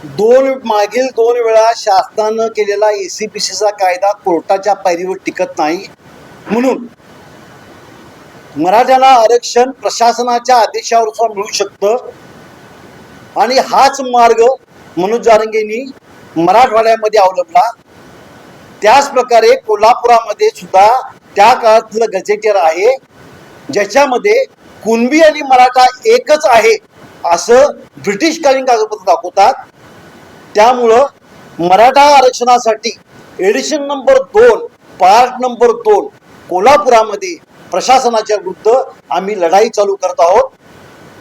मागील दोन वेळा शासनानं केलेला एसीपीसीचा कायदा कोर्टाच्या पायरीवर टिकत नाही, म्हणून मराठ्यांना आरक्षण प्रशासनाच्या आदेशावर सुद्धा मिळू शकतं आणि हाच मार्ग मनोज जारंगेंनी मराठवाड्यामध्ये अवलंबला. त्याच प्रकारे कोल्हापुरामध्ये सुद्धा त्या काळातलं गजेटियर आहे ज्याच्यामध्ये कुणबी आणि मराठा एकच आहे असं ब्रिटिशकालीन कागदपत्र दाखवतात. त्यामुळं मराठा आरक्षणासाठी एडिशन नंबर 2 पार्ट नंबर 2 कोल्हापुरामध्ये प्रशासनाच्या विरुद्ध आम्ही लढाई चालू करत आहोत.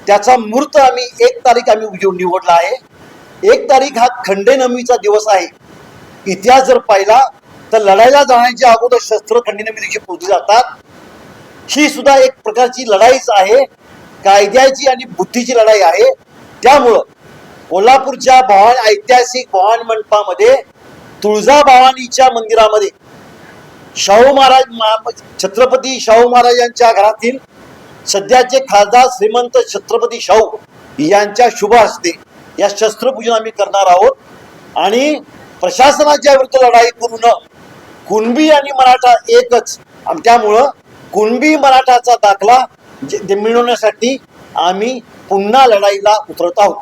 त्याचा मुहूर्त आम्ही 1 तारीख आम्ही निवडला आहे. 1 तारीख हा खंडेनवमीचा दिवस आहे. इतिहास जर पाहिला तर लढाईला जाण्याच्या अगोदर शस्त्र खंडेनवमी दिवशी पूजली जातात. ही सुद्धा एक प्रकारची लढाईच आहे, कायद्याची आणि बुद्धीची लढाई आहे. त्यामुळं कोल्हापूरच्या ऐतिहासिक भवानी मंडपामध्ये तुळजाभवानीच्या मंदिरामध्ये शाहू महाराज छत्रपती शाहू महाराजांच्या घरातील सध्याचे खासदार श्रीमंत छत्रपती शाहू यांच्या शुभ हस्ते या शस्त्रपूजन आम्ही करणार आहोत. आणि प्रशासनाच्या विरुद्ध लढाई करून कुणबी आणि मराठा एकच, त्यामुळं कुणबी मराठाचा दाखला मिळवण्यासाठी आम्ही पुन्हा लढाईला उतरत आहोत.